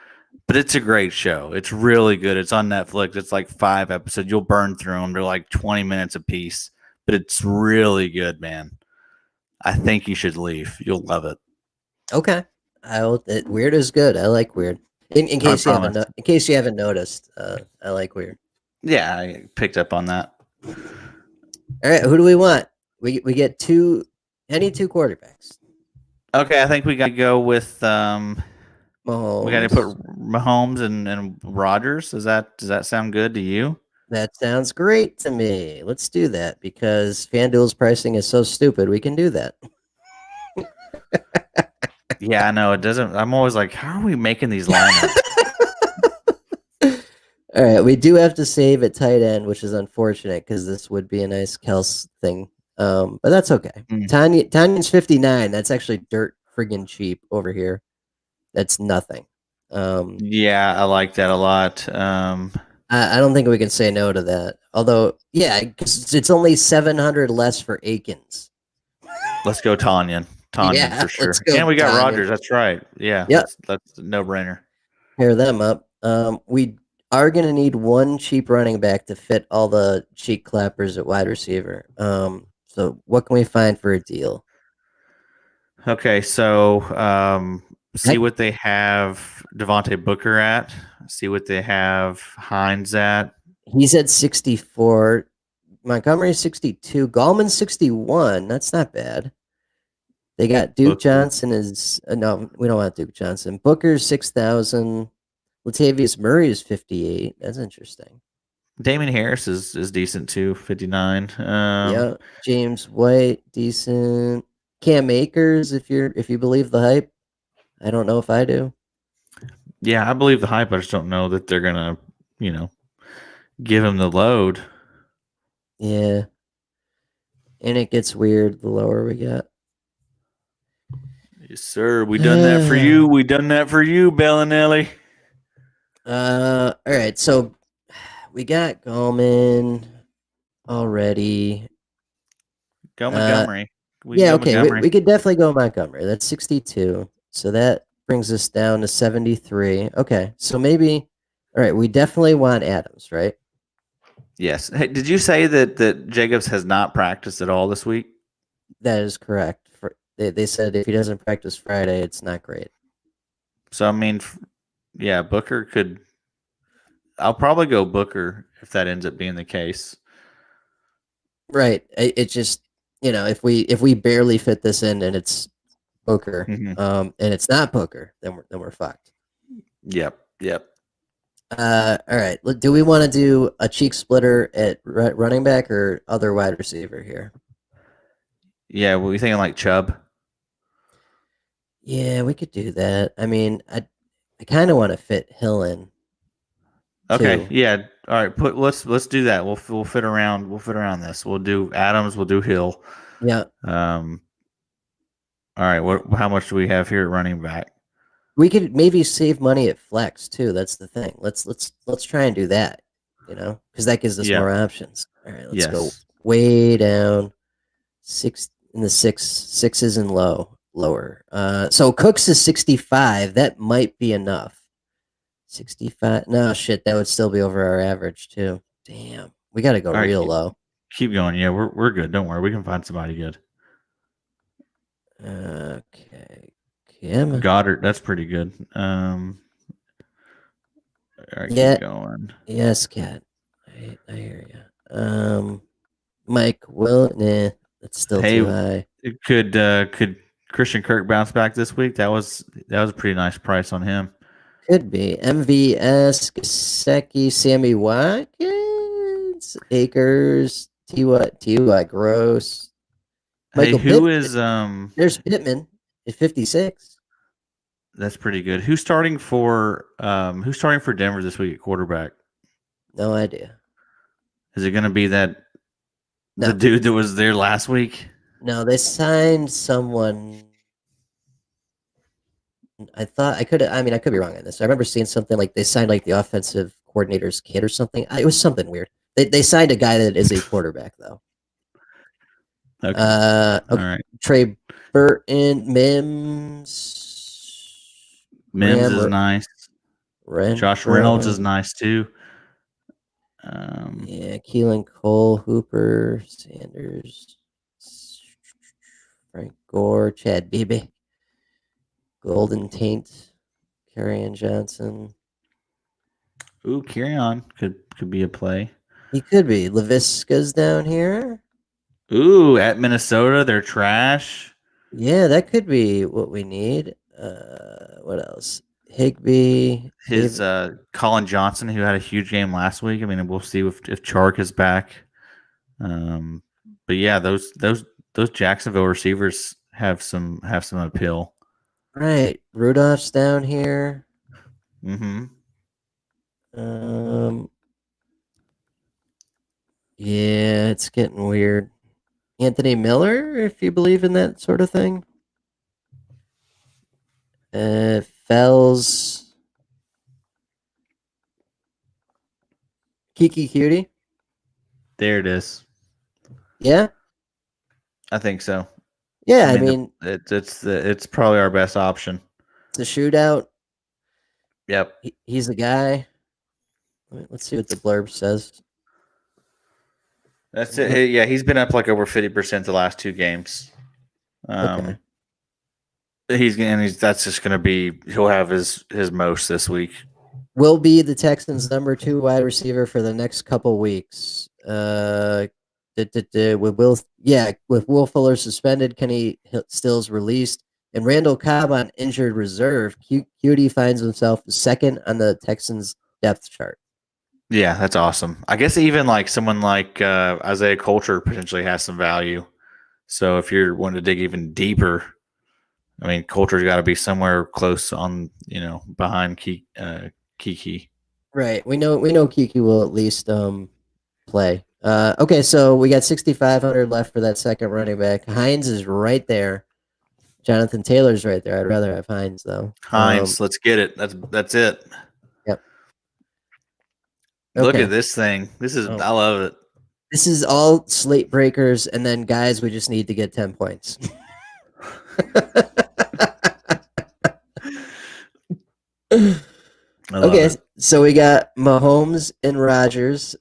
But it's a great show. It's really good. It's on Netflix. It's like 5 episodes. You'll burn through them. They're like 20 minutes a piece, but it's really good, man. I Think You Should Leave. You'll love it. Okay. Weird is good. I like weird. In case you haven't noticed, I like weird. Yeah, I picked up on that. All right, who do we want? We get any two quarterbacks. Okay, I think we got to go with Mahomes. We got to put Mahomes and Rodgers. Does that sound good to you? That sounds great to me. Let's do that because FanDuel's pricing is so stupid. We can do that. Yeah, I know it doesn't. I'm always like, how are we making these lineups? All right, we do have to save at tight end, which is unfortunate because this would be a nice Kels thing. But that's okay. Tanyan's 59. That's actually dirt friggin' cheap over here. That's nothing. Yeah, I like that a lot. I don't think we can say no to that. Although, yeah, because it's only 700 less for Akins. Let's go Tanyan. Tanyan Yeah, for let's sure. go, And we got Tanya. Rogers. That's right. Yeah, Yep, that's a no brainer. pair them up. We are going to need one cheap running back to fit all the cheek clappers at wide receiver. So what can we find for a deal? Okay, so see Heck, what they have Devontae Booker at. See what they have Hines at. he's at 64. Montgomery 62. Gallman 61. That's not bad. They got Duke Booker. Johnson is no, we don't want Duke Johnson. Booker's 6,000. Latavius Murray is 58. That's interesting. Damon Harris is decent too, 59. Yeah, James White decent. Cam Akers, if you believe the hype. I don't know if I do. Yeah, I believe the hype. I just don't know that they're gonna, you know, give him the load. Yeah, and it gets weird the lower we get. Yes, sir. We done that for you. We done that for you, Bellinelli. All right. So we got Gallman already. Go Uh, Montgomery. We can yeah. go Okay. Montgomery. We could definitely go Montgomery. That's 62. So that brings us down to 73. Okay. So maybe. All right. We definitely want Adams, right? Yes. Hey, did you say that Jacobs has not practiced at all this week? That is correct. They said if he doesn't practice Friday, it's not great. So I mean, yeah, Booker could. I'll probably go Booker if that ends up being the case. Right. It just if we barely fit this in and it's Booker, Mm-hmm. and it's not Booker, then we're fucked. Yep. Yep. All right. Do we want to do a cheek splitter at running back or other wide receiver here? Yeah. Were we thinking like Chubb? Yeah, we could do that. I mean, I kind of want to fit Hill in Okay. too. Yeah. All right. Let's do that. We'll fit around. We'll fit around this. We'll do Adams. We'll do Hill. Yeah, Um. All right. What? How much do we have here at running back? we could maybe save money at flex too. That's the thing. Let's try and do that. Because that gives us Yeah. more options. All right, let's go Yes. way down. Sixes and lower. So Cooks is 65. That might be enough. 65. No shit, that would still be over our average too. Damn, we got to go All right. real low. Keep going. Yeah. We're good. Don't worry. We can find somebody good. Okay, Kim. Goddard. That's pretty good. All right. Yeah, Keep going. yes, cat. I hear you. Mike will. Nah, that's still Hey, too high. could Christian Kirk bounce back this week? That was a pretty nice price on him. Could be MVS, Gasecki, Sammy Watkins, Akers, T.Y. Gross, Hey, Michael who Pitt. is There's Pittman at 56. that's pretty good. Who's starting for Denver this week at quarterback? No idea. Is it going to be the No, dude that was there last week? no, they signed someone. I mean, I could be wrong on this. I remember seeing something like they signed like the offensive coordinator's kid or something. It was something weird. They signed a guy that is a quarterback though. Okay. All Okay. right. Trey Burton, Mims, Mims is nice. Josh Reynolds is Renfro, nice too. yeah, Keelan Cole, Hooper, Sanders, Frank Gore, Chad Beebe, Golden Taint, Kerryon Johnson. Ooh, carry on. Could be a play. He could be. Lavisca's down here. Ooh, at Minnesota, they're trash. Yeah, that could be what we need. What else? Higby, His Dave. Colin Johnson, who had a huge game last week. I mean, we'll see if Chark is back. But yeah, those Jacksonville receivers have some appeal. Right, Rudolph's down here. Mm-hmm. Um, yeah, it's getting weird. Anthony Miller, if you believe in that sort of thing. Fells. Kiki Cutie. There it is. Yeah. I think so. Yeah. I mean, it's probably our best option. It's a shootout. Yep. He's the guy. Let's see what the blurb says. That's it. Yeah, he's been up like over 50% the last 2 games. Okay. That's just going to be, he'll have his most this week. Will be the Texans' number 2 wide receiver for the next couple weeks. With Will Fuller suspended, Kenny Stills released, and Randall Cobb on injured reserve. Cutie finds himself second on the Texans depth chart. Yeah, that's awesome. I guess even like someone like Isaiah Coulter potentially has some value. So if you're wanting to dig even deeper, I mean, Coulter's got to be somewhere close on, behind Kiki. Right. We know Kiki will at least play. Okay, so we got 6,500 left for that second running back. Hines is right there. Jonathan Taylor's right there. I'd rather have Hines though. Hines, let's get it. That's it. Yep. Look Okay. at this thing. I love it. This is all slate breakers, and then guys, we just need to get 10 points. Okay, so we got Mahomes and Rodgers,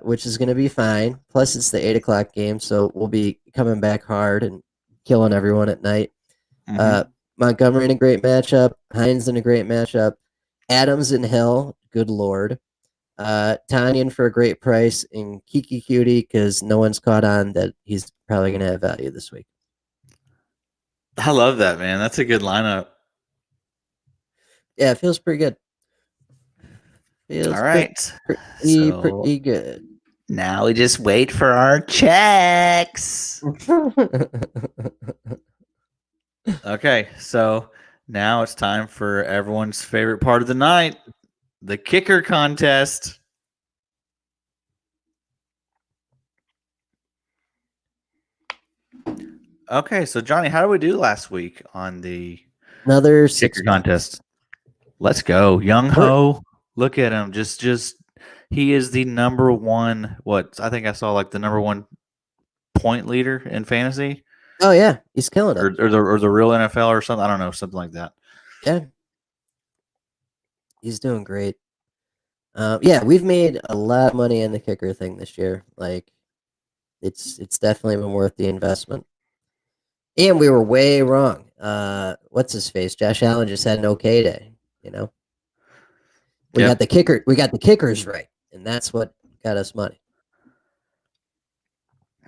which is going to be fine. Plus, it's the 8:00 game, so we'll be coming back hard and killing everyone at night. Montgomery in a great matchup. Hines in a great matchup. Adams and Hill, good lord. Tanyan for a great price, and Kiki Cutie because no one's caught on that he's probably going to have value this week. I love that, man. That's a good lineup. Yeah, it feels pretty good. All right. Pretty good. Now we just wait for our checks. Okay, so now it's time for everyone's favorite part of the night, the kicker contest. Okay, so Johnny, how did we do last week on the another kicker contest? Let's go, Young Ho. Look at him. Just he is the number one. I think I saw like the number one point leader in fantasy. Oh yeah, he's killing it. Or the real NFL or something. I don't know, something like that. Yeah, he's doing great. Yeah, we've made a lot of money in the kicker thing this year. Like, it's definitely been worth the investment. And we were way wrong. What's his face? Josh Allen just had an okay day. We got the kicker. We got the kickers right, and that's what got us money.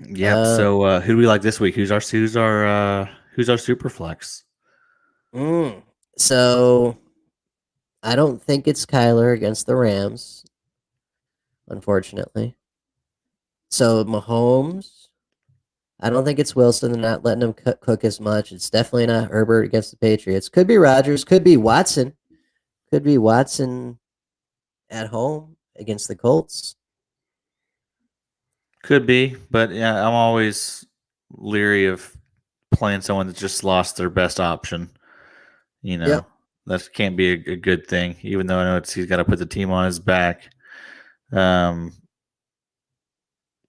Yep. So who do we like this week? Who's our super flex? So I don't think it's Kyler against the Rams, unfortunately. So Mahomes. I don't think it's Wilson. They're not letting him cook as much. It's definitely not Herbert against the Patriots. Could be Rodgers. Could be Watson. Could be Watson at home against the Colts. Could be, but yeah, I'm always leery of playing someone that just lost their best option. That can't be a good thing, even though I know he's got to put the team on his back.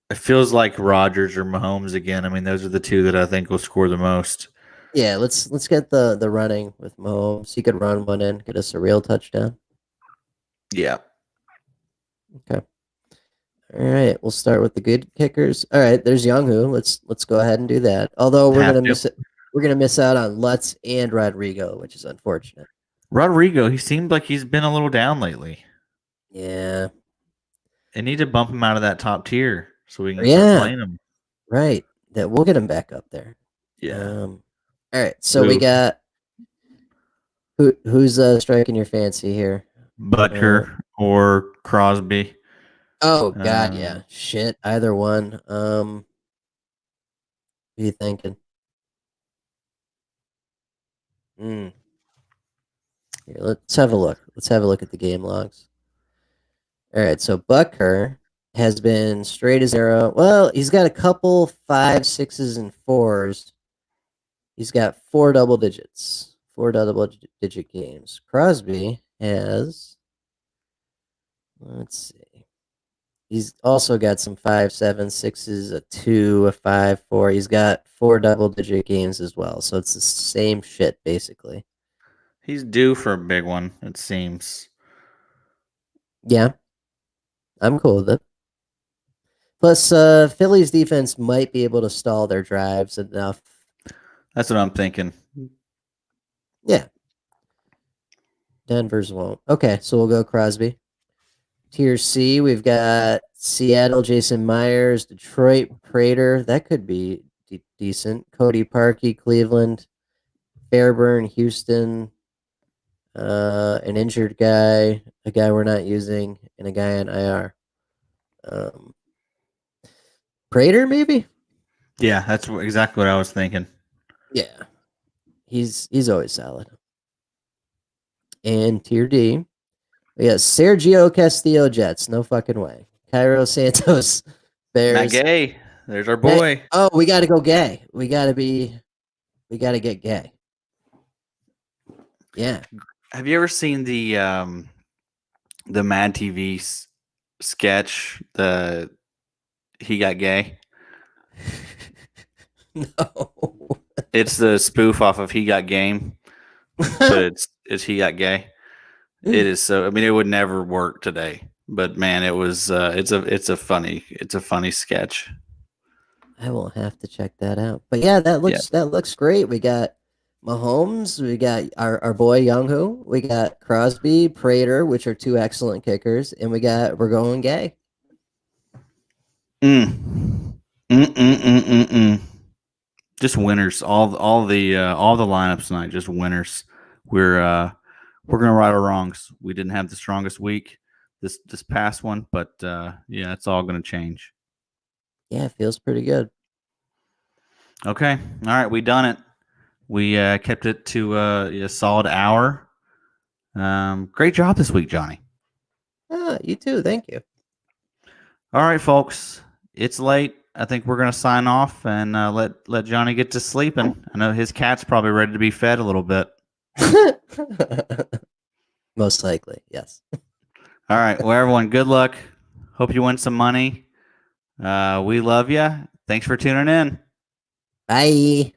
It feels like Rodgers or Mahomes again. I mean, those are the two that I think will score the most. Yeah, let's get the running with Mahomes. He could run one in, get us a real touchdown. Yeah. Okay. All right, we'll start with the good kickers. All right, there's Younghoe. Let's go ahead and do that. Although we're gonna miss out on Lutz and Rodrigo, which is unfortunate. Rodrigo, he seemed like he's been a little down lately. Yeah. They need to bump him out of that top tier so we can start playing him. Right. That we'll get him back up there. Yeah. All right. So we got who's striking your fancy here? Butker or Crosby. Oh God, yeah. Shit. Either one. What are you thinking? Here, let's have a look. Let's have a look at the game logs. All right, so Butker has been straight as arrow. Well, he's got a couple 5s, 6s, and 4s. He's got 4 double digits. 4 double-digit games. Crosby has, let's see. He's also got some 5, 7, 6s, a 2, a 5, 4. He's got 4 double-digit games as well. So it's the same shit, basically. He's due for a big one, it seems. Yeah, I'm cool with it. Plus, Philly's defense might be able to stall their drives enough. That's what I'm thinking. Yeah, Denver's won't. Okay, so we'll go Crosby. Tier C, we've got Seattle, Jason Myers, Detroit, Prater. That could be decent. Cody Parkey, Cleveland, Fairburn, Houston, an injured guy, a guy we're not using, and a guy on IR. Prater, maybe? Yeah, that's exactly what I was thinking. Yeah, he's always solid. And Tier D, we got Sergio Castillo, Jets. No fucking way. Cairo Santos, Matt Bears. Gay, there's our boy. Oh, we got to go gay. We got to get gay. Yeah. Have you ever seen the Mad TV sketch? The He Got Gay. No. It's the spoof off of He Got Game, but it's He Got Gay. It is so. I mean, it would never work today, but man, it was. It's a funny sketch. I will have to check that out. But yeah, that looks great. We got Mahomes, we got our boy Younghoe, we got Crosby, Prater, which are two excellent kickers, and we're going gay. Just winners. All the lineups tonight. Just winners. We're gonna right our wrongs. We didn't have the strongest week this past one, but yeah, it's all gonna change. Yeah, it feels pretty good. Okay, all right, we done it. We kept it to a solid hour. Great job this week, Johnny. You too. Thank you. All right, folks, it's late. I think we're gonna sign off and let Johnny get to sleeping. I know his cat's probably ready to be fed a little bit. Most likely, yes. All right. Well, everyone, good luck. Hope you win some money. We love you. Thanks for tuning in. Bye.